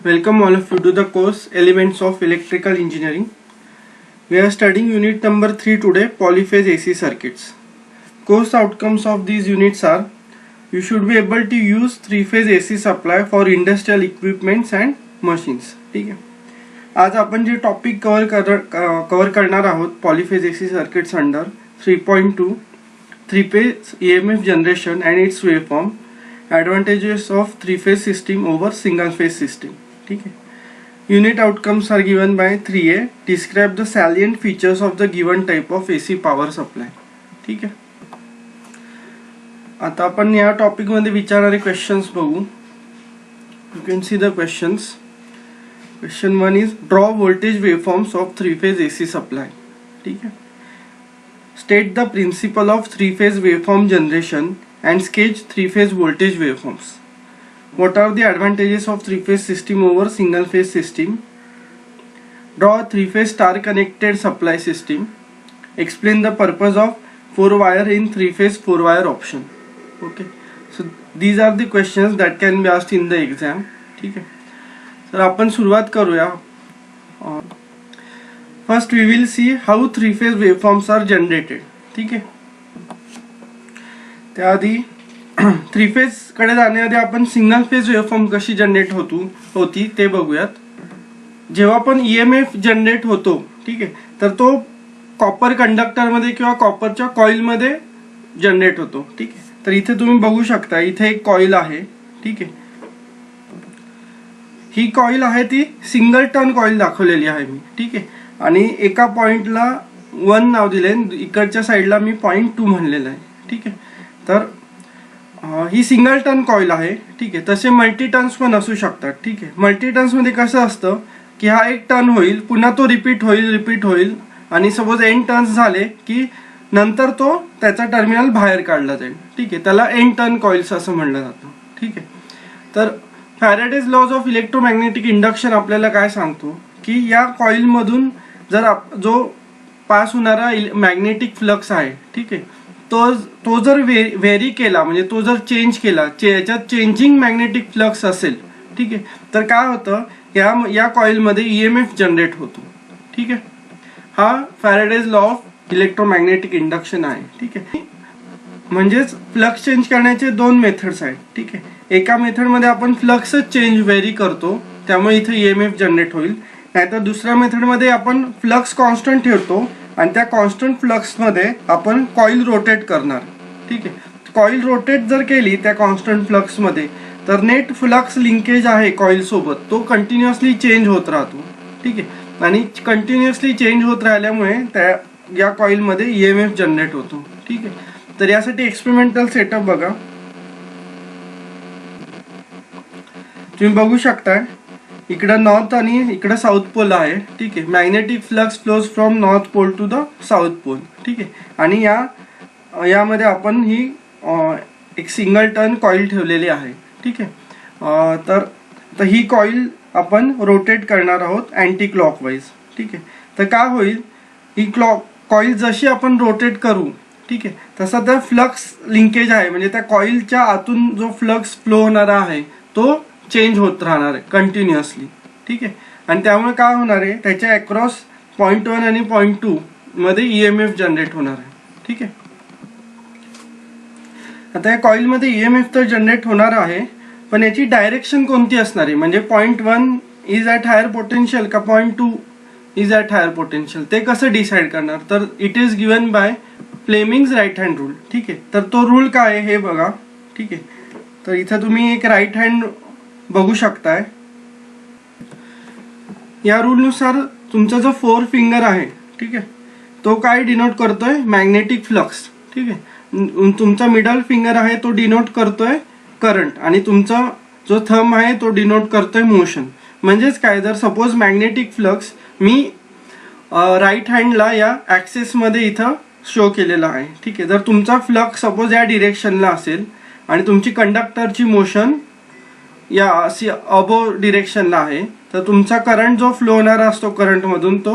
Welcome all of you to the course Elements of Electrical Engineering. We are studying unit number 3 today, polyphase AC circuits. Course outcomes of these units are: you should be able to use 3-phase AC supply for industrial equipments and machines. ठीक है, आज आपण जे topic cover करणार आहोत polyphase AC circuits under 3.2 3-phase EMF generation and its waveform, advantages of 3-phase system over single-phase system. ठीक है, unit outcomes are given by 3A. Describe the salient features of the given type of AC power supply. ठीक है, आता आपण या topic मध्ये विचारणारे questions बघू. You can see the questions. Question 1 is draw voltage waveforms of 3-phase AC supply. ठीक है, state the principle of 3-phase waveform generation and sketch 3-phase voltage waveforms. What are the advantages of 3-phase system over single-phase system? Draw a 3-phase star connected supply system. Explain the purpose of 4-wire in 3-phase 4-wire option. Okay, so these are the questions that can be asked in the exam. ठीक है, तर आपण सुरुवात करूया. First we will see how 3-phase waveforms are generated. ठीक आहे, त्याआधी 3-phase कडे जाण्याआधी आपण सिंगल फेज वेवफॉर्म कशी जनरेट होती ते बघूयात. जेव्हा पण EMF जनरेट होतो, ठीक आहे, तर तो कॉपर कंडक्टर मध्ये किंवा कॉपरच्या कॉइल मध्ये जनरेट होतो. ठीक आहे, तर इथे तुम्ही बघू शकता, इथे एक कॉइल आहे. ठीक आहे, ही कॉइल आहे ती सिंगल टर्न कॉइल दाखवलेली आहे मी. ठीक आहे, आणि एका पॉइंटला 1 नाव दिले, इकडच्या साईडला मी 0.2 म्हणलेलं आहे. ठीक आहे, तर ही सिंगल टर्न कॉइल आहे. ठीक आहे, तसे मल्टी टर्न्स पण असू शकतात. ठीक आहे, मल्टी टर्न्स मध्ये कसं असतं की हा एक टर्न होईल, पुन्हा तो रिपीट होईल आणि सपोज एन टर्न्स झाले की नंतर तो त्याचा टर्मिनल बाहेर काढला जाईल. ठीक आहे, त्याला एन टर्न कॉइल्स असं म्हणलं जातं. ठीक आहे, तर Faraday's laws of electromagnetic induction आपल्याला काय सांगतो की या कॉइल मधून जर जो पास होणारा मॅग्नेटिक फ्लक्स आहे, ठीक आहे, तो जर व्हेरी केला, म्हणजे तो जर चेंज केला, याच्यात चेंजिंग मॅग्नेटिक फ्लक्स असेल, ठीक आहे, तर काय होतं, या कॉइल मध्ये EMF जनरेट होतो. ठीक आहे, हा Faraday's law of electromagnetic induction आहे. ठीक आहे, म्हणजेच फ्लक्स चेंज करण्याचे 2 मेथड्स आहेत. ठीक आहे, एका मेथड मध्ये आपण फ्लक्स चेंज व्हेरी करतो, त्यामुळे इथे EMF जनरेट होईल. नाहीतर दुसऱ्या मेथड मध्ये आपण फ्लक्स कॉन्स्टंट ठेवतो आणि त्या कॉन्स्टंट फ्लक्स मध्ये आपण कॉइल रोटेट करणार. ठीक आहे, कॉइल रोटेट जर केली त्या कॉन्स्टंट फ्लक्स मध्ये, तर नेट फ्लक्स लिंकेज आहे कॉइल सोबत, तो कंटिन्युअसली चेंज होत राहतो. ठीक आहे, आणि कंटिन्युअसली चेंज होत राहिल्यामुळे त्या या कॉइल मध्ये EMF जनरेट होतो. ठीक आहे, तर यासाठी एक्सपेरिमेंटल सेटअप बघा. तुम्ही बघू शकता, इकडं नॉर्थ आणि इकडं साऊथ पोल आहे. ठीक आहे, magnetic flux flows from north pole to the south pole. ठीक आहे, आणि यामध्ये आपण ही एक सिंगल टर्न कॉइल ठेवलेली आहे. ठीक आहे, तर ही कॉइल आपण रोटेट करणार आहोत अँटी क्लॉकवाईज. ठीक आहे, तर काय होईल, ही कॉइल जशी आपण रोटेट करू, ठीक आहे, तसा त्या फ्लक्स लिंकेज आहे, म्हणजे त्या कॉइलच्या आतून जो फ्लक्स फ्लो होणारा आहे तो चेंज होत राहणार आहे कंटिन्युअसली. ठीक आहे, आणि त्यामुळे काय होणार आहे, त्याच्या अक्रॉस 0.1 आणि 0.2 मध्ये EMF जनरेट होणार आहे. ठीक आहे, आता या कॉइल मध्ये EMF तर जनरेट होणार आहे, पण याची डायरेक्शन कोणती असणार आहे, म्हणजे 0.1 इज ॲट हायर पोटेन्शियल का 0.2 इज ॲट हायर पोटेन्शियल, ते कसं डिसाईड करणार, तर it is given by Fleming's right hand rule. ठीक आहे, तर तो रूल काय आहे हे बघा. ठीक आहे, तर इथं तुम्ही एक राईट हँड बघू शकताय. या रूल नुसार तुमचा जो 4 फिंगर आहे, ठीक आहे, तो काय डिनोट करतोय, मॅग्नेटिक फ्लक्स. ठीक आहे, तुमचा मिडल फिंगर आहे तो डिनोट करतोय करंट, आणि तुमचा जो थंब आहे तो डिनोट करतोय मोशन. म्हणजेच काय, जर सपोज मॅग्नेटिक फ्लक्स मी राईट हँडला या ऍक्सेस मध्ये इथं शो केलेला आहे. ठीक आहे, जर तुमचा फ्लक्स सपोज या डिरेक्शनला असेल आणि तुमची कंडक्टरची मोशन या अशी अबो डिरेक्शनला आहे, तर तुमचा करंट जो फ्लो होणारा असतो करंट मधून तो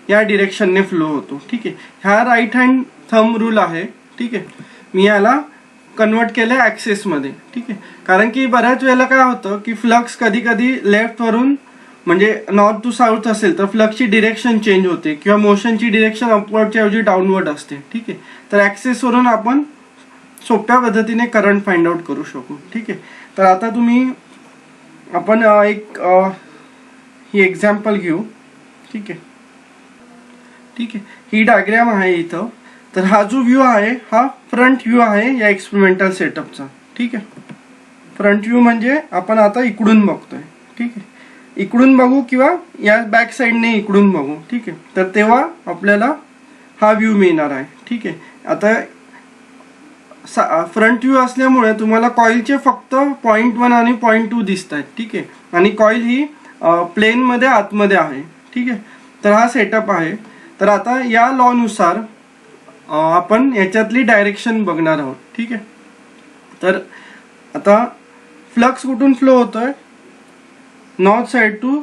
या डिरेक्शनने फ्लो होतो. ठीक आहे, हा राईट हँड थंब रूल आहे. ठीक आहे, मी याला कन्वर्ट केलं ॲक्सेसमध्ये, ठीक आहे. कारण की बऱ्याच वेळेला काय होतं की फ्लक्स कधी कधी लेफ्टवरून म्हणजे नॉर्थ टू साऊथ असेल तर फ्लक्सची डिरेक्शन चेंज होते किंवा मोशनची डिरेक्शन अपवर्डच्या ऐवजी डाऊनवर्ड असते, ठीक आहे. तर ॲक्सेसवरून आपण सोप्या पद्धतीने करंट फाइंड आउट करू शकू, ठीक आहे. तर आता आपण एक ही एक्झाम्पल घेऊ, ठीक आहे. ही डायग्राम आहे इथं. तर हा जो व्ह्यू आहे हा फ्रंट व्ह्यू आहे या एक्सपेरिमेंटल सेटअपचा, ठीक आहे. फ्रंट व्ह्यू म्हणजे आपण आता इकडून बघतोय, ठीक आहे. इकडून बघू किंवा या बॅक साईडने इकडून बघू, ठीक आहे. तर तेव्हा आपल्याला हा व्ह्यू मिळणार आहे, ठीक आहे. आता फ्रंट व्ह्यू असल्यामुळे तुम्हाला कॉइलचे फक्त .1 आणि .2 दिसत आहेत, ठीक आहे. आणि कॉइल ही प्लेनमध्ये आतमध्ये आहे, ठीक आहे. तर हा सेटअप आहे. तर आता या लॉनुसार आपण याच्यातली डायरेक्शन बघणार आहोत, ठीक आहे. तर आता फ्लक्स कुठून फ्लो होतोय, नॉर्थ साईड टू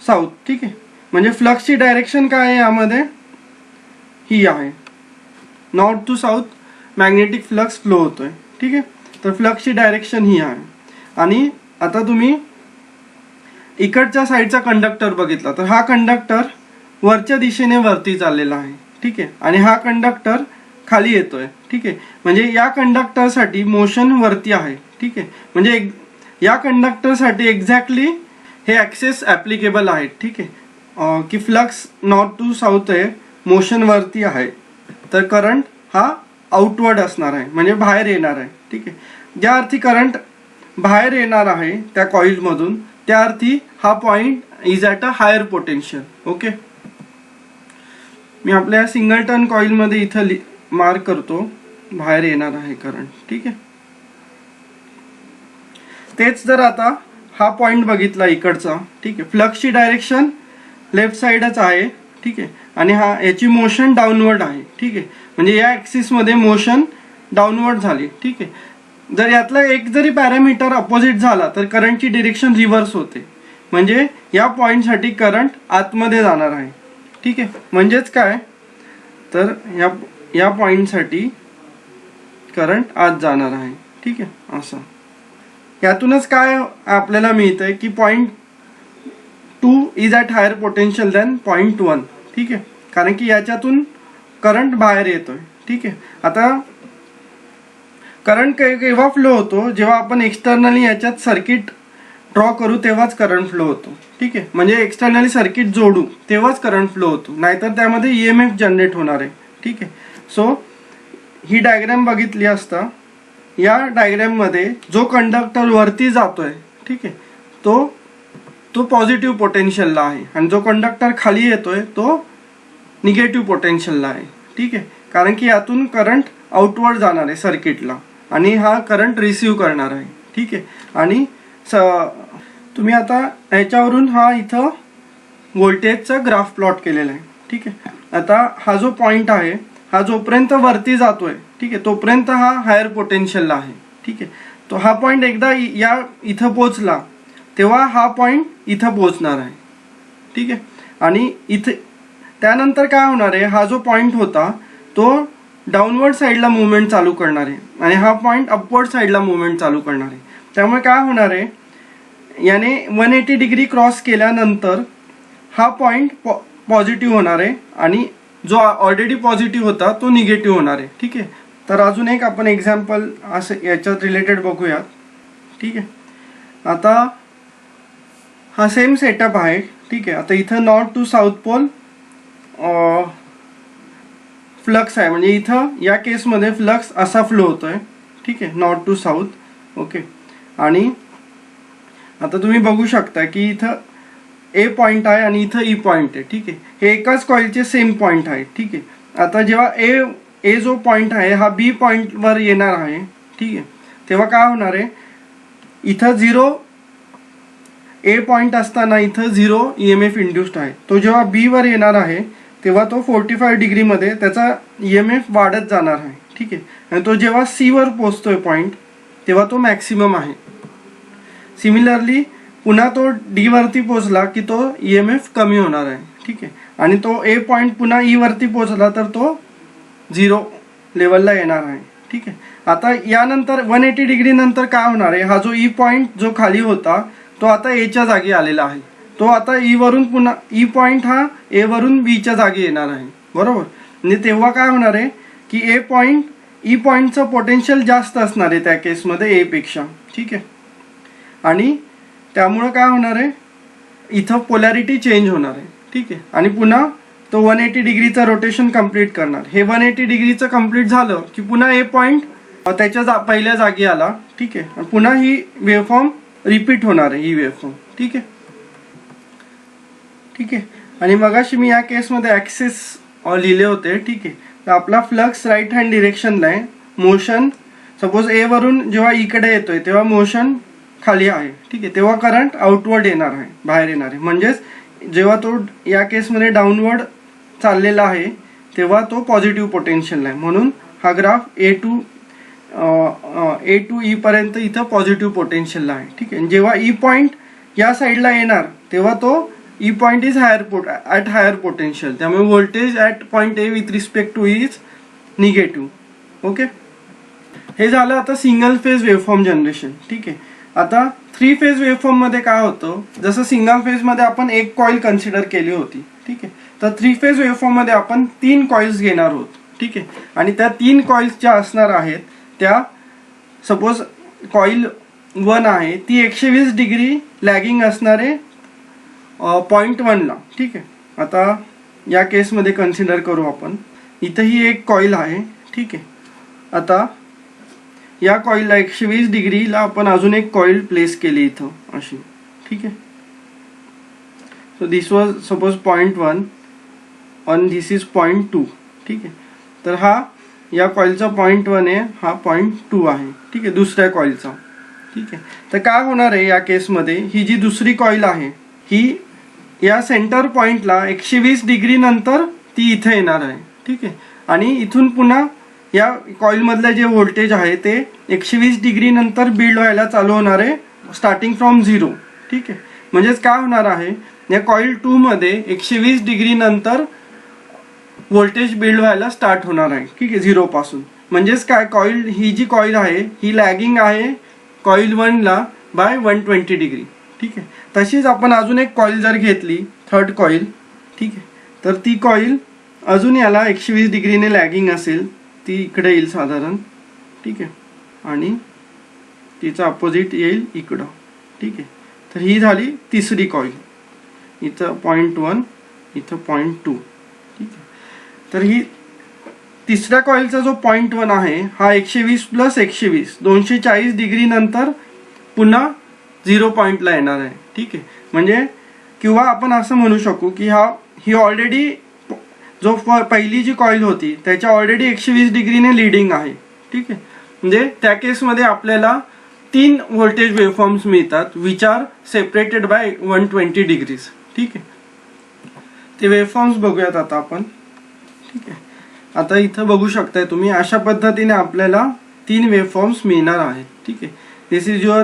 साऊथ, ठीक आहे. म्हणजे फ्लक्सची डायरेक्शन काय आहे यामध्ये, ही आहे. North to south magnetic flux flow होतोय, ठीक आहे. तर फ्लक्सची डायरेक्शन ही आहे. आणि आता तुम्ही इकडच्या साईडचा कंडक्टर बघितला तर हा कंडक्टर वरच्या दिशेने वरती चाललेला आहे, ठीक आहे. आणि हा कंडक्टर खाली येतोय, ठीक आहे. म्हणजे या कंडक्टरसाठी मोशन वरती आहे, ठीक आहे. म्हणजे या कंडक्टरसाठी एक्झॅक्टली हे ॲक्सेस ॲप्लिकेबल आहेत, ठीक आहे. की फ्लक्स नॉर्थ टू साऊथ आहे, मोशन वरती आहे, तर करंट हा आउटवर्ड असणार आहे, म्हणजे बाहेर येणार आहे, ठीक आहे. ज्या अर्थी करंट बाहेर येणार आहे त्या कॉइलमधून त्या अर्थी हा point is at a higher potential, okay. मी आपल्या सिंगल टर्न कॉइलमध्ये इथं मार्क करतो, बाहेर येणार आहे करंट, ठीक आहे. तेच जर आता हा पॉइंट बघितला इकडचा, ठीक आहे. फ्लक्सची डायरेक्शन लेफ्ट साईडच आहे, ठीक आहे. आणि याची मोशन डाऊनवर्ड आहे, ठीक आहे. म्हणजे या ॲक्सिसमध्ये मोशन डाऊनवर्ड झाली, ठीक आहे. जर यातला एक जरी पॅरामीटर अपोजिट झाला तर करंटची डिरेक्शन रिव्हर्स होते. म्हणजे या पॉईंटसाठी करंट आतमध्ये जाणार आहे, ठीक आहे. म्हणजेच काय, तर या पॉईंटसाठी करंट आत जाणार आहे, ठीक आहे. असं यातूनच काय आपल्याला मिळतंय की .2 is at higher potential than .1, ठीक आहे. कारण की याच्यातून करंट बाहेर येतोय, ठीक आहे. आता करंट केव्हा फ्लो होतो, जेव्हा आपण एक्सटर्नली याच्यात सर्किट ड्रॉ करू तेव्हाच करंट फ्लो होतो, ठीक आहे. म्हणजे एक्सटर्नली सर्किट जोडू तेव्हाच करंट फ्लो होतो, नाहीतर त्यामध्ये EMF जनरेट होणार आहे, ठीक आहे. सो ही डायग्राम बघितली असता या डायग्राममध्ये जो कंडक्टर वरती जातोय, ठीक आहे, तो पॉझिटिव्ह पोटेन्शियलला आहे आणि जो कंडक्टर खाली येतोय तो निगेटिव्ह पोटेन्शियलला आहे, ठीक आहे. कारण की यातून करंट आउटवर्ड जाणार आहे सर्किटला आणि हा करंट रिसीव्ह करणार आहे, ठीक आहे. आणि तुम्ही आता याच्यावरून हा इथं व्होल्टेजचा ग्राफ प्लॉट केलेला आहे, ठीक आहे. आता हा जो पॉइंट आहे हा जोपर्यंत वरती जातोय, ठीक आहे, तोपर्यंत हा हायर पोटेन्शियलला आहे, ठीक आहे. तो हा पॉइंट एकदा इथं पोचला तेव्हा हा पॉइंट इथं पोचणार आहे, ठीक आहे. आणि इथे त्यानंतर काय होणार आहे, हा जो पॉइंट होता तो डाऊनवर्ड साईडला मुवमेंट चालू करणार आहे आणि हा पॉइंट अपवर्ड साईडला मुवमेंट चालू करणार आहे. त्यामुळे काय होणार आहे, याने 180 डिग्री क्रॉस केल्यानंतर हा पॉइंट पॉझिटिव्ह होणार आहे आणि जो ऑलरेडी पॉझिटिव्ह होता तो निगेटिव्ह होणार आहे, ठीक आहे. तर अजून एक आपण एक्झाम्पल असं याच्यात रिलेटेड बघूयात, ठीक आहे. आता हा सेम सेटअप आहे, ठीक आहे. आता इथं north to south pole flux आहे, म्हणजे इथं या केसमध्ये फ्लक्स असा फ्लो होतोय, ठीक आहे, नॉर्थ टू साऊथ, ओके. आणि आता तुम्ही बघू शकता की इथं ए पॉइंट आहे आणि इथं ई पॉइंट आहे, ठीक आहे. हे एकाच कॉइलचे सेम पॉइंट आहे, ठीक आहे. आता जेव्हा ए जो पॉइंट आहे हा बी पॉइंटवर येणार आहे, ठीक आहे, तेव्हा काय होणार आहे, इथं 0 ए पॉइंट असताना इथं 0 EMF इंड्युस्ड आहे. तो जेव्हा बी वर येणार आहे तेव्हा तो 45 डिग्रीमध्ये त्याचा EMF वाढत जाणार आहे, ठीक आहे. आणि तो जेव्हा सी वर पोहोचतोय पॉइंट तेव्हा तो मॅक्सिमम आहे. सिमिलरली पुन्हा तो डी वरती पोहोचला की तो EMF कमी होणार आहे, ठीक आहे. आणि तो ए पॉइंट पुन्हा ई वरती पोहोचला तर तो 0 लेवलला येणार आहे, ठीक आहे. आता यानंतर 180 डिग्री नंतर काय होणार आहे, हा जो ई पॉईंट जो खाली होता तो आता एच्या जागी आलेला आहे. तो आता ई वरून पुन्हा ई पॉईंट हा ए वरून बीच्या जागी येणार आहे, बरोबर. म्हणजे तेव्हा काय होणार आहे की ए पॉईंट ई पॉईंटचं पोटेन्शियल जास्त असणार आहे त्या केसमध्ये ए पेक्षा, ठीक आहे. आणि त्यामुळं काय होणार आहे, इथं पोलॅरिटी चेंज होणार आहे, ठीक आहे. आणि पुन्हा तो 180 डिग्रीचं रोटेशन कंप्लीट करणार. हे 180 डिग्रीचं कंप्लीट झालं की पुन्हा ए पॉईंट त्याच्या पहिल्या जागी आला, ठीक आहे. आणि पुन्हा ही वेव्हफॉर्म रिपीट होणार आहे, ही वेव्हफॉर्म, ठीक आहे. ठीक आहे. आणि मगाशी मी या केसमध्ये ॲक्सिस लिहिले होते, ठीक आहे. तर आपला फ्लक्स राईट हँड डिरेक्शनला आहे. मोशन सपोज ए वरून जेव्हा इकडे येतोय तेव्हा मोशन खाली आहे, ठीक आहे. तेव्हा करंट आउटवर्ड येणार आहे, बाहेर येणार आहे. म्हणजेच जेव्हा तो या केसमध्ये डाऊनवर्ड चाललेला आहे तेव्हा तो पॉझिटिव्ह पोटेन्शियल आहे. म्हणून हा ग्राफ ए टू ई पर्यंत इथं पॉझिटिव्ह पोटेन्शियल आहे, ठीक आहे. जेव्हा ई पॉईंट या साईडला येणार तेव्हा तो E point is at higher potential. त्यामुळे voltage at point A with respect to is negative. Okay, हे झालं आता सिंगल फेज वेव्हफॉर्म जनरेशन, ठीक आहे. आता 3 फेज वेव्हफॉर्ममध्ये काय होतं, जसं सिंगल फेजमध्ये आपण एक कॉईल कन्सिडर केली होती, ठीक आहे. तर 3 फेज वेव्हफॉर्ममध्ये आपण 3 कॉइल्स घेणार आहोत, ठीक आहे. आणि त्या 3 कॉइल्स ज्या असणार आहेत त्या सपोज कॉईल 1 आहे ती 120 डिग्री लॅगिंग असणार आहे पॉईंट 1ला, ठीक आहे. आता या केसमध्ये कन्सिडर करू आपण. इथं ही एक कॉईल आहे, ठीक आहे. आता या कॉईलला 120 डिग्रीला आपण अजून एक कॉईल प्लेस केली इथं अशी, ठीक आहे. So this was suppose point 1 आणि दिस इज पॉईंट 2, ठीक आहे. तर हा या कॉईलचा पॉईंट 1 आहे, हा पॉईंट 2 आहे, ठीक आहे, दुसऱ्या कॉईलचा, ठीक आहे. तर काय होणार आहे या केसमध्ये, ही जी दुसरी कॉईल आहे ही या सेंटर पॉईंटला 120 डिग्री नंतर ती इथे येणार आहे, ठीक आहे. आणि इथून पुन्हा या कॉईलमधलं जे व्होल्टेज आहे ते 120 डिग्री नंतर बिल्ड व्हायला चालू होणार आहे स्टार्टिंग फ्रॉम 0, ठीक आहे. म्हणजेच काय होणार आहे, या कॉईल 2 मध्ये 120 डिग्री नंतर व्होल्टेज बिल्ड व्हायला स्टार्ट होणार आहे, ठीक आहे, 0 पासून. म्हणजेच काय, कॉईल ही जी कॉईल आहे ही लॅगिंग आहे कॉईल 1ला बाय 120 डिग्री, ठीक आहे. तशीच आपण अजून एक कॉईल जर घेतली, थर्ड कॉईल, ठीक आहे. तर ती कॉईल अजून याला 120 डिग्रीने लॅगिंग असेल, ती इकडे येईल साधारण, ठीक आहे. आणि तिचं अपोजिट येईल इकडं, ठीक आहे. तर ही झाली तिसरी कॉईल. इथं पॉईंट 1, इथं पॉईंट 2, ठीक आहे. तर ही तिसऱ्या कॉईलचा जो पॉईंट 1 आहे हा 120 प्लस 120 240 डिग्री नंतर पुन्हा 0 पॉईंटला येणार आहे, ठीक आहे. म्हणजे किंवा आपण असं म्हणू शकू की ही ऑलरेडी जो पहिली जी कॉईल होती त्याच्या ऑलरेडी 120 डिग्रीने लिडिंग आहे, ठीक आहे. म्हणजे त्या केसमध्ये आपल्याला 3 व्होल्टेज वेव्हफॉर्म्स मिळतात which are separated by 120 degrees, ठीक आहे. ते वेव्हफॉर्म्स बघूयात आता आपण, ठीक आहे. आता इथं बघू शकताय तुम्ही, अशा पद्धतीने आपल्याला 3 वेव्हफॉर्म्स मिळणार आहेत, ठीक आहे. This is your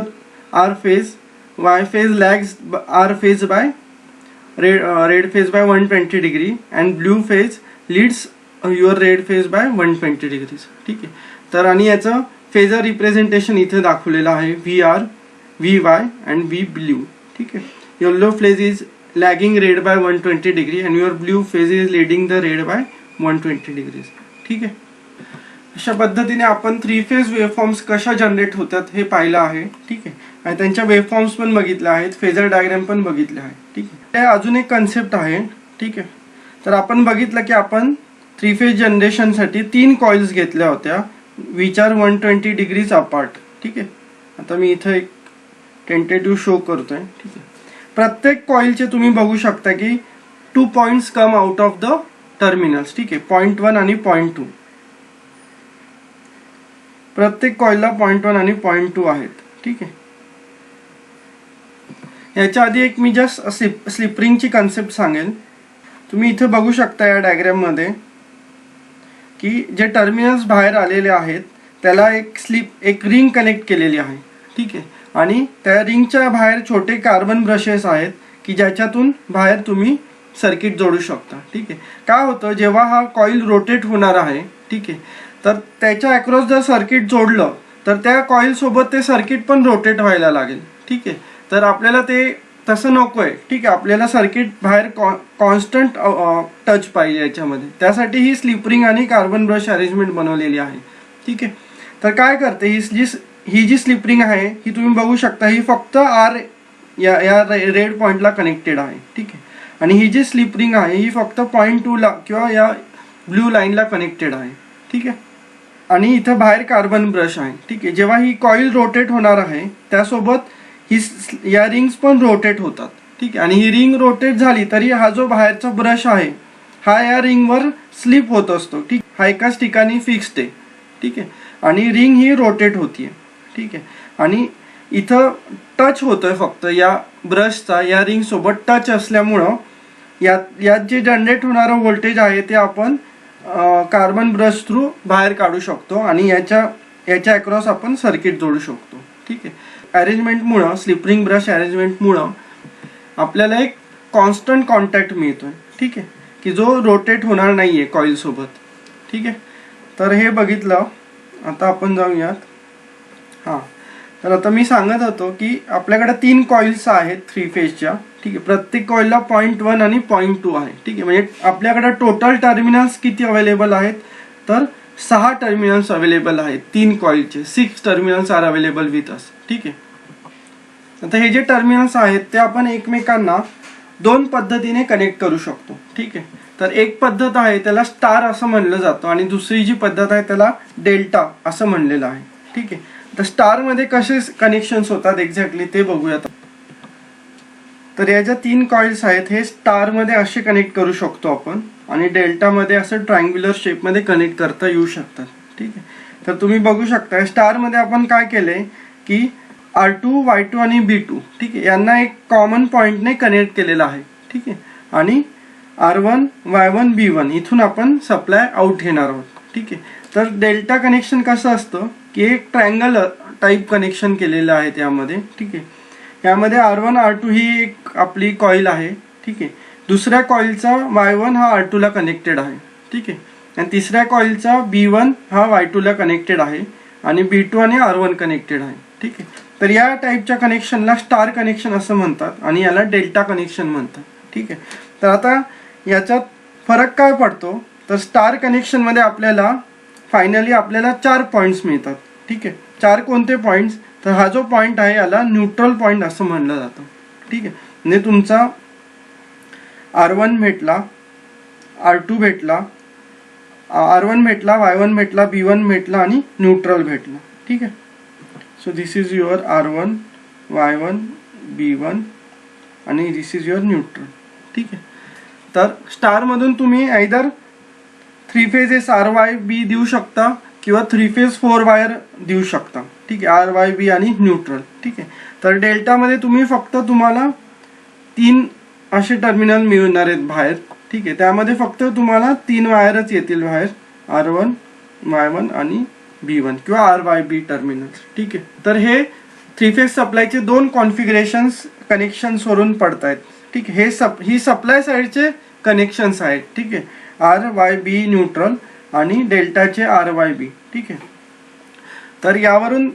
R phase, Y phase lags R phase by red phase by 120 degree and blue phase leads your red phase by 120 degrees, ठीक आहे. तर आणि याचं फेजर रिप्रेझेंटेशन इथे दाखवलेलं आहे, VR, VY and V blue, ठीक आहे. Yellow phase is lagging red by 120 degree and your blue phase is leading the red by 120 degrees, ठीक आहे. अशा पद्धतीने आपण 3 फेज वेव्हफॉर्म्स कशा जनरेट होतात हे पाहिलं आहे, ठीक आहे. आणि त्यांच्या वेव्हफॉर्म्स पण बघितल्या आहेत, फेजर डायग्राम पण बघितले आहे, ठीक आहे. ते अजून एक कन्सेप्ट आहे, ठीक आहे. तर आपण बघितलं की आपण 3 फेज जनरेशनसाठी 3 कॉइल्स घेतल्या होत्या विच आर 120 डिग्रीज अपार्ट, ठीक आहे. आता मी इथं एक टेंटेटिव्ह शो करतोय, ठीक आहे. प्रत्येक कॉइलचे तुम्ही बघू शकता की 2 points come out of the terminals, ठीक आहे. पॉईंट 1 आणि पॉईंट 2, प्रत्येक कॉइलला पॉईंट 1 आणि पॉईंट 2 आहेत, ठीक आहे. याच्या आधी एक मी जस्ट स्लिपरिंगची कन्सेप्ट सांगेल. तुम्ही इथे बघू शकता या डायग्राममध्ये की जे टर्मिनल्स बाहेर आलेले आहेत त्याला एक रिंग कनेक्ट केलेली आहे, ठीक आहे. आणि त्या रिंगच्या बाहेर छोटे कार्बन ब्रशेस आहेत की ज्याच्यातून बाहेर तुम्ही सर्किट जोडू शकता, ठीक आहे. काय होतं, जेव्हा हा कॉईल रोटेट होणार आहे, ठीक आहे, तर त्याच्या अक्रॉस जर सर्किट जोडलं तर त्या कॉईल सोबत ते सर्किट पण रोटेट व्हायला लागेल. ठीक आहे, तर आपल्याला ते तसं नको आहे. ठीक आहे, आपल्याला सर्किट बाहेर कॉन्स्टंट टच पाहिजे याच्यामध्ये. त्यासाठी ही स्लिप रिंग आणि कार्बन ब्रश अरेंजमेंट बनवलेली आहे. ठीक आहे, तर काय करते ही जी स्लिप रिंग आहे ही तुम्ही बघू शकता, ही फक्त आर या रेड पॉईंटला कनेक्टेड आहे. ठीक आहे, आणि ही जी स्लिप रिंग आहे ही फक्त पॉईंट 2ला किंवा या ब्ल्यू लाईनला कनेक्टेड आहे. ठीक आहे, आणि इथं बाहेर कार्बन ब्रश आहे. ठीक आहे, जेव्हा ही कॉईल रोटेट होणार आहे त्यासोबत या रिंग्स पण रोटेट होतात. ठीक आहे, आणि ही रिंग रोटेट झाली तरी हा जो बाहेरचा ब्रश आहे हा या रिंगवर स्लिप होत असतो. ठीक, हा एकाच ठिकाणी फिक्स्ड आहे. ठीक आहे, आणि रिंग ही रोटेट होतीये. ठीक आहे, आणि इथं टच होतोय फक्त या ब्रशचा या रिंग सोबत टच असल्यामुळं यात जे जनरेट होणारं व्होल्टेज आहे ते आपण कार्बन ब्रश थ्रू बाहेर काढू शकतो आणि याच्या अक्रॉस आपण सर्किट जोडू शकतो. ठीक आहे, अरेंजमेंटमुळं स्लिप रिंग ब्रश अरेंजमेंटमुळं आपल्याला एक कॉन्स्टंट कॉन्टॅक्ट मिळतोय. ठीक आहे, की जो रोटेट होणार नाही आहे कॉईलसोबत. ठीक आहे, तर हे बघितलं. आता आपण जाऊयात. हां, तर आता मी सांगत होतो की आपल्याकडे 3 कॉईल्स आहेत 3 फेजच्या. ठीक आहे, प्रत्येक कॉईलला 0.1 आणि 0.2 आहे. ठीक आहे, म्हणजे आपल्याकडे टोटल टर्मिनल्स किती अवेलेबल आहेत तर 6 टर्मिनल्स अवेलेबल आहेत 3 कॉईलचे. 6 terminals are available with us. ठीक आहे, आता हे जे टर्मिनल्स आहेत ते आपण एकमेकांना 2 पद्धतीने कनेक्ट करू शकतो. ठीक आहे, तर एक पद्धत आहे त्याला स्टार असं म्हणलं जातं आणि दुसरी जी पद्धत आहे त्याला डेल्टा असं म्हणलेलं आहे. ठीक आहे, तर स्टारमध्ये कसे कनेक्शन्स होतात एक्झॅक्टली ते बघूयात. तर या ज्या 3 कॉइल्स आहेत हे स्टारमध्ये असे कनेक्ट करू शकतो आपण आणि डेल्टामध्ये असं ट्रायंग्युलर शेपमध्ये कनेक्ट करता येऊ शकतात. ठीक आहे, तर तुम्ही बघू शकता स्टारमध्ये आपण काय केलंय की R2, Y2 आणि B2 ठीक आहे यांना एक कॉमन पॉईंटने कनेक्ट केलेलं आहे. ठीक आहे, आणि R1, Y1, B1 इथून आपण सप्लाय आउट घेणार आहोत. ठीक आहे, तर डेल्टा कनेक्शन कसं असतं की एक ट्रायंगल टाईप कनेक्शन केलेलं आहे त्यामध्ये. ठीक आहे, यामध्ये R1, R2 ही एक आपली कॉईल आहे. ठीक आहे, दुसऱ्या कॉईलचा Y1 हा R2 ला कनेक्टेड आहे. ठीक आहे, आणि तिसऱ्या कॉईलचा B1 हा Y2 ला कनेक्टेड आहे आणि B2 आणि R1 कनेक्टेड आहे. ठीक आहे, तर या टाईपच्या कनेक्शनला स्टार कनेक्शन असं म्हणतात आणि याला डेल्टा कनेक्शन म्हणतात. ठीक आहे, तर आता याच्यात फरक काय पडतो तर स्टार कनेक्शनमध्ये आपल्याला फायनली आपल्याला 4 पॉईंट्स मिळतात. ठीक आहे, 4 कोणते पॉईंट्स तर हा जो पॉईंट आहे याला न्यूट्रल पॉईंट असं म्हणलं जातं. ठीक आहे, म्हणजे तुमचा R1 भेटला, R2 भेटला, R1 भेटला, Y1 भेटला, B1 भेटला आणि न्यूट्रल भेटला. ठीक आहे, so this is your R1, Y1, B1 आणि दिस इज युअर न्यूट्रल. ठीक आहे, तर स्टारमधून तुम्ही आयदर 3 फेजेस RYB देऊ शकता किंवा 3 फेज 4 वायर देऊ शकता. ठीक आहे, RYB आणि न्यूट्रल. ठीक आहे, तर डेल्टामध्ये तुम्हाला 3 असे टर्मिनल मिळणार आहेत बाहेर. ठीक आहे, त्यामध्ये फक्त तुम्हाला 3 वायरच येतील बाहेर, R1, Y1 आणि B1 किंवा RYB टर्मिनल्स. ठीक आहे, तर हे 3 फेज सप्लायचे 2 कॉन्फिगरेशन्स कनेक्शन्स वरून पडतायत. ठीक आहे, ही सप्लाय साईडचे कनेक्शन्स आहेत. ठीक आहे, RYB न्यूट्रल आणि डेल्टाचे RYB. ठीक आहे, तर यावरून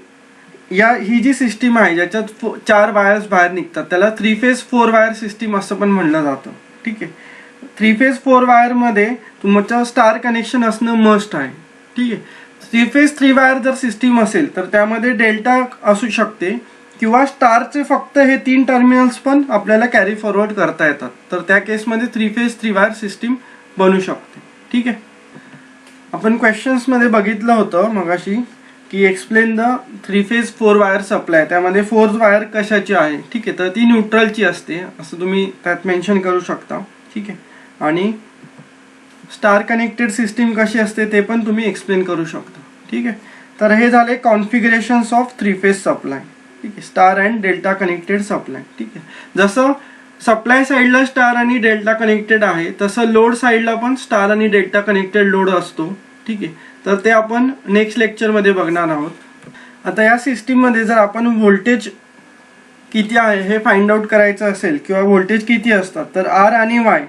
ही जी सिस्टीम आहे ज्याच्यात 4 वायर्स बाहेर निघतात त्याला 3 फेज 4 वायर सिस्टीम असं पण म्हणलं जातं. ठीक आहे, 3 फेज 4 वायर मध्ये तुमचं स्टार कनेक्शन असणं मस्ट आहे. ठीक आहे, 3 फेज 3 वायर जर सिस्टीम असेल तर त्यामध्ये डेल्टा असू शकते किंवा स्टारचे फक्त हे 3 टर्मिनल्स पण आपल्याला कॅरी फॉरवर्ड करता येतात. तर त्या केसमध्ये 3 फेज 3 वायर सिस्टीम बनू शकते. ठीक आहे, आपण क्वेश्चन्समध्ये बघितलं होतं मगाशी की explain the 3 phase 4 wire supply. त्यामध्ये 4 वायर कशाची आहे. ठीक आहे, तर ती न्यूट्रलची असते असं तुम्ही त्यात मेन्शन करू शकता. ठीक आहे, आणि स्टार कनेक्टेड सिस्टीम कशी असते ते पण तुम्ही एक्सप्लेन करू शकता. ठीक आहे, तर हे झाले कॉन्फिगरेशन्स ऑफ 3 फेज सप्लाय. ठीक आहे, star and delta connected supply. ठीक आहे, जसं सप्लाय साईडला स्टार आणि डेल्टा कनेक्टेड आहे तसं लोड साईडला पण स्टार आणि डेल्टा कनेक्टेड लोड असतो. ठीक आहे, तर ते आपण नेक्स्ट लेक्चरमध्ये बघणार आहोत. आता या सिस्टीममध्ये जर आपण व्होल्टेज किती आहे हे फाइंड आउट करायचं असेल किंवा व्होल्टेज किती असतात तर R आणि Y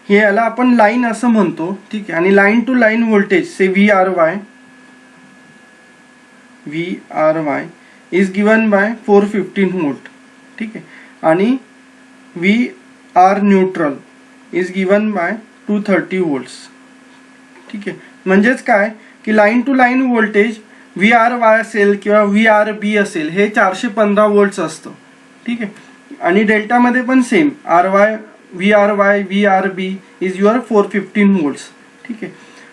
हे याला आपण लाईन असं म्हणतो. ठीक आहे, आणि लाईन टू लाईन व्होल्टेज से VRY VRY is given by 415 volt. ठीक आहे. आणि VR neutral is given by 230 volts. ठीक आहे. म्हणजेच काय की line to line voltage VRY असेल किंवा VRB असेल हे 415 वोल्ट्स असतं. ठीक आहे. आणि डेल्टामध्ये पण same RY VRY VRB is your 415 volts. ठीक आहे.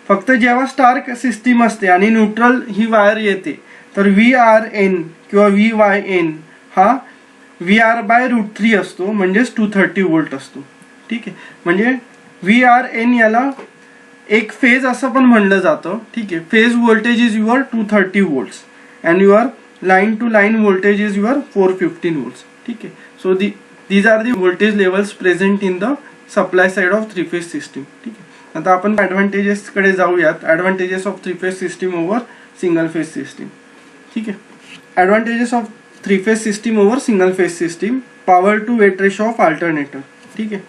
फक्त जेव्हा स्टार सिस्टीम असते आणि न्यूट्रल ही वायर येते तर VRN किंवा VYN हा VR/√3 असतो, म्हणजेच 230 वोल्ट असतो. ठीक आहे. म्हणजे VRN याला एक फेज असं पण म्हणलं जातं. ठीक आहे. Phase voltage is your 230 volts and your line to line voltage is your 415 volts. ठीक आहे. So these are the voltage levels present in the supply side of three phase system. ठीक आहे. आता आपण ॲडव्हान्टेजेस कडे जाऊयात. Advantages of three phase system over single phase system. ठीक आहे. Advantages of three phase system over single phase system. Power to weight ratio of alternator. ठीक आहे.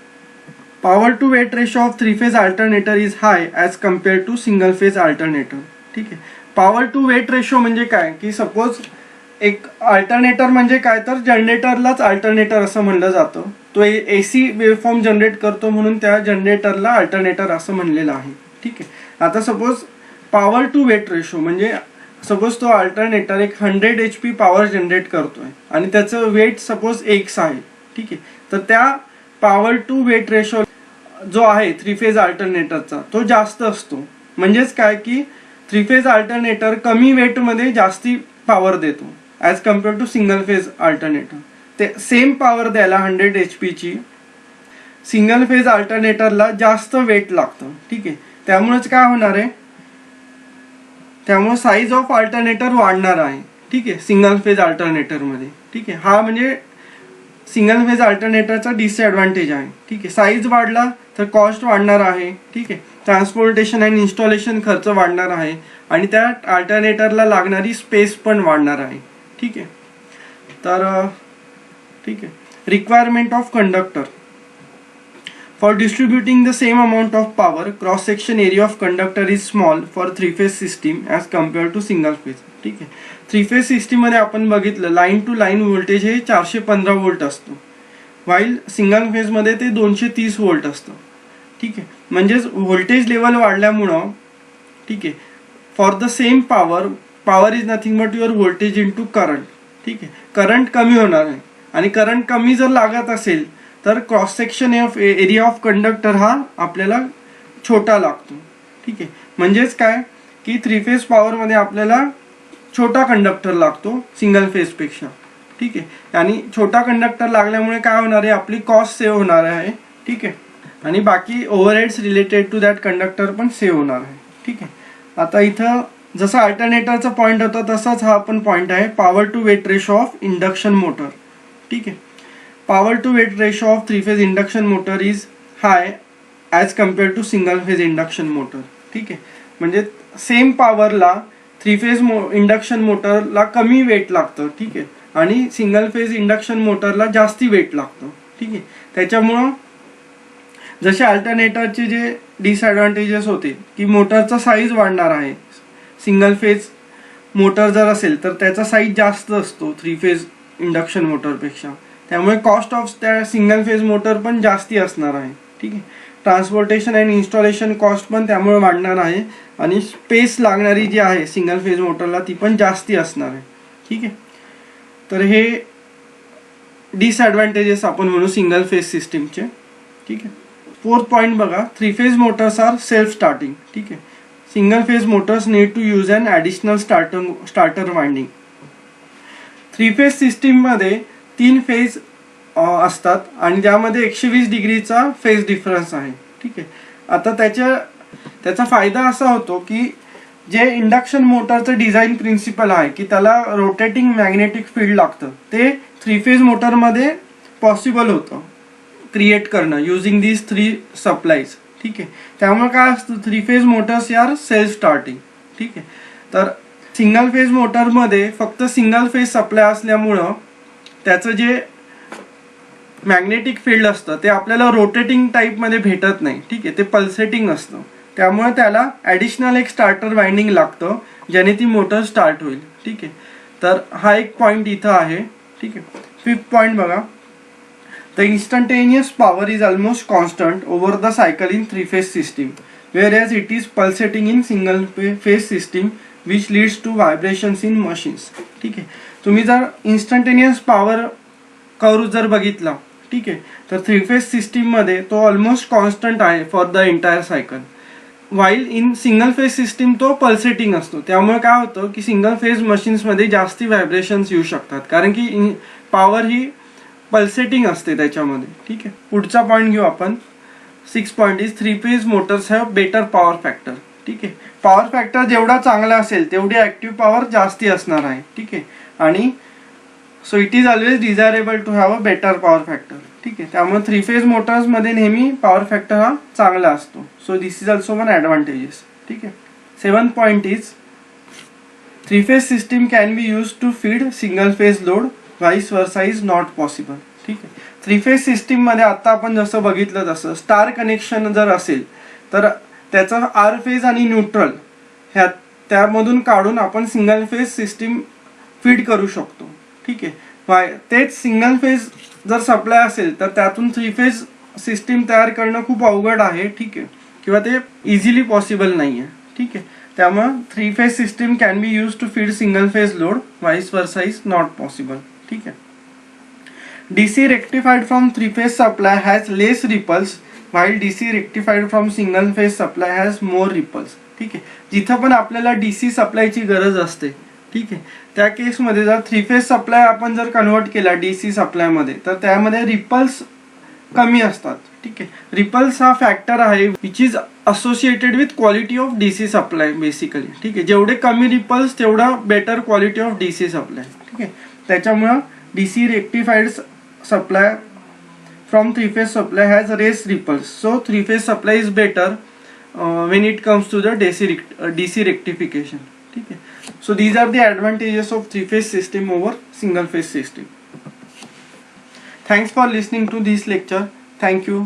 Power to weight ratio of three phase alternator is high as compare to single phase alternator. ठीक आहे. Power to weight ratio म्हणजे काय की suppose एक alternator म्हणजे काय तर जनरेटरलाच अल्टरनेटर असं म्हणलं जातं. तो AC वेवफॉर्म जनरेट करतो म्हणून त्या जनरेटरला अल्टरनेटर असं म्हणलेलं आहे. ठीक आहे. आता suppose power to weight ratio म्हणजे सपोज तो अल्टरनेटर एक 100 HP पॉवर जनरेट करतोय आणि त्याचं वेट सपोज X आहे. ठीक आहे. तर त्या पॉवर टू वेट रेशो जो आहे थ्री फेज अल्टरनेटरचा तो जास्त असतो. म्हणजेच काय की थ्री फेज अल्टरनेटर कमी वेटमध्ये जास्ती पॉवर देतो as compare to single phase alternator. ते सेम पॉवर द्यायला 100 HP ची सिंगल फेज अल्टरनेटरला जास्त वेट लागतं. ठीक आहे. त्यामुळेच काय होणार आहे, त्यामुळे साईज ऑफ अल्टरनेटर वाढणार आहे. ठीक आहे. सिंगल फेज अल्टरनेटरमध्ये. ठीक आहे. हा म्हणजे सिंगल फेज अल्टरनेटरचा डिसएडव्हान्टेज आहे. ठीक आहे. साईज वाढला तर कॉस्ट वाढणार आहे. ठीक आहे. ट्रान्सपोर्टेशन अँड इन्स्टॉलेशन खर्च वाढणार आहे आणि त्या अल्टरनेटरला लागणारी स्पेस पण वाढणार आहे. ठीक आहे. तर ठीक आहे. Requirement of conductor for distributing the same amount of power cross section area of conductor is small for three phase system as compare to single phase. ठीक आहे. थ्री फेज सिस्टीममध्ये आपण बघितलं लाईन टू लाईन व्होल्टेज हे 415 volt असतो, while single फेजमध्ये ते 230 volt असतं. ठीक आहे. म्हणजेच व्होल्टेज लेवल वाढल्यामुळं ठीक आहे for the same power is nothing but your voltage into current. ठीक आहे. करंट कमी होणार आहे आणि करंट कमी जर लागत असेल तर cross section of area of conductor हा आपल्याला छोटा लागतो. ठीक आहे. म्हणजेच काय की थ्री फेज पॉवरमध्ये आपल्याला छोटा कंडक्टर लागतो सिंगल फेजपेक्षा. ठीक आहे. आणि छोटा कंडक्टर लागल्यामुळे काय होणार आहे, आपली कॉस्ट सेव्ह होणार आहे. ठीक आहे. आणि बाकी overheads related to that conductor पण सेव्ह होणार आहे. ठीक आहे. आता इथं जसं अल्टरनेटरचा पॉईंट होता तसाच हा पण पॉईंट आहे, power to weight ratio of induction motor. ठीक आहे. Power to weight ratio of three phase induction motor is high as compare to single phase induction motor. ठीक आहे. म्हणजे सेम पॉवरला थ्री फेज इंडक्शन मोटरला कमी वेट लागतं. ठीक आहे. आणि सिंगल फेज इंडक्शन मोटरला जास्ती वेट लागतं. ठीक आहे. त्याच्यामुळं जसे अल्टरनेटरचे जे डिसएडव्हान्टेजेस होते की मोटरचा साईज वाढणार आहे. सिंगल फेज मोटर जर असेल तर त्याचा साईज जास्त असतो थ्री फेज इंडक्शन मोटरपेक्षा, त्यामुळे कॉस्ट ऑफ त्या सिंगल फेज मोटर पण जास्ती असणार आहे. ठीक आहे. ट्रान्सपोर्टेशन अँड इन्स्टॉलेशन कॉस्ट पण त्यामुळे वाढणार आहे आणि स्पेस लागणारी जी आहे सिंगल फेज मोटरला ती पण जास्ती असणार आहे. ठीक आहे. तर हे डिसएडव्हान्टेजेस आपण म्हणू सिंगल फेज सिस्टीमचे. ठीक आहे. फोर्थ पॉईंट बघा, three phase motors are self starting. ठीक आहे. Single phase motors need to use an additional starter winding. Three phase सिस्टीममध्ये 3 फेज असतात आणि त्यामध्ये 120 डिग्रीचा फेज डिफरन्स आहे. ठीक आहे. आता त्याचा फायदा असा होतो की जे इंडक्शन मोटरचं डिझाईन प्रिन्सिपल आहे की त्याला रोटेटिंग मॅग्नेटिक फील्ड लागतं, ते थ्री फेज मोटरमध्ये पॉसिबल होतं क्रिएट करणं युजिंग दीज 3 सप्लाईज. ठीक आहे. त्यामुळे काय असतं, three phase motors are self starting. ठीक आहे. तर सिंगल फेज मोटरमध्ये फक्त सिंगल फेज सप्लाय असल्यामुळं त्याचं जे मॅग्नेटिक फील्ड असतं ते आपल्याला रोटेटिंग टाईपमध्ये भेटत नाही. ठीक आहे. ते पल्सेटिंग असतं, त्यामुळे त्याला ॲडिशनल एक स्टार्टर वाइंडिंग लागतं ज्याने ती मोटर स्टार्ट होईल. ठीक आहे. तर हा एक पॉईंट इथं आहे. ठीक आहे. 5th पॉईंट बघा, the instantaneous power is almost constant over the cycle in 3-phase system whereas it is pulsating in single phase system which leads to vibrations in machines. ठीक आहे. तुम्ही जर इन्स्टंटेनियस पॉवर कर्व जर बघितला, ठीक आहे, तर 3-phase सिस्टीम मध्ये तो ऑलमोस्ट कॉन्स्टंट आहे for the entire cycle, while in single phase system तो पल्सेटिंग असतो. त्यामुळे काय होतं की सिंगल फेज मशीन्समध्ये जास्ती व्हायब्रेशन्स येऊ शकतात, कारण की पॉवर ही पल्सेटिंग असते त्याच्यामध्ये. ठीक आहे. पुढचा पॉईंट घेऊ आपण. 6th point is 3-phase Motors have better power factor. ठीक आहे. पॉवर फॅक्टर जेवढा चांगला असेल तेवढी ऍक्टिव्ह पॉवर जास्ती असणार आहे. ठीक आहे. आणि so it is always desirable to have a better power factor. ठीक आहे. त्यामुळे 3-phase मोटर्समध्ये नेहमी पॉवर फॅक्टर हा चांगला असतो. So this is also one advantages. ठीक आहे. 7th point is 3-phase system can be use to feed single phase load, vice versa is not possible. ठीक आहे. 3-phase सिस्टीम मध्ये आता आपण जसं बघितलं तसं स्टार कनेक्शन जर असेल तर त्याचं आर फेज आणि न्यूट्रल ह्या त्यामधून काढून आपण सिंगल फेज सिस्टीम फीड करू शकतो. ठीक आहे. तेच सिंगल फेज जर सप्लाय असेल तर त्यातून 3-phase सिस्टीम तयार करणं खूप अवघड आहे. ठीक आहे. किंवा ते इझिली पॉसिबल नाही आहे. ठीक आहे. त्यामुळे 3-phase system can be use to feed single phase load, vice versa is not possible. ठीक आहे. DC rectified from 3-phase supply has less ripples while DC rectified from single phase supply has more ripples. ठीक आहे. जिथं पण आपल्याला DC सप्लायची गरज असते, ठीक आहे, त्या केसमध्ये जर 3-phase सप्लाय आपण जर कन्वर्ट केला DC सप्लायमध्ये तर त्यामध्ये रिपल्स कमी असतात. ठीक आहे. रिपल्स हा फॅक्टर आहे which is associated with quality of DC supply basically. ठीक आहे. जेवढे कमी रिपल्स तेवढा better quality of DC supply. ठीक आहे. त्याच्यामुळं DC rectified supply from 3-phase supply has less ripples, so 3-phase supply is better when it comes to the DC rectification. ठीक है. So these are the advantages of 3-phase system over single phase system. Thanks for listening to this lecture. Thank you.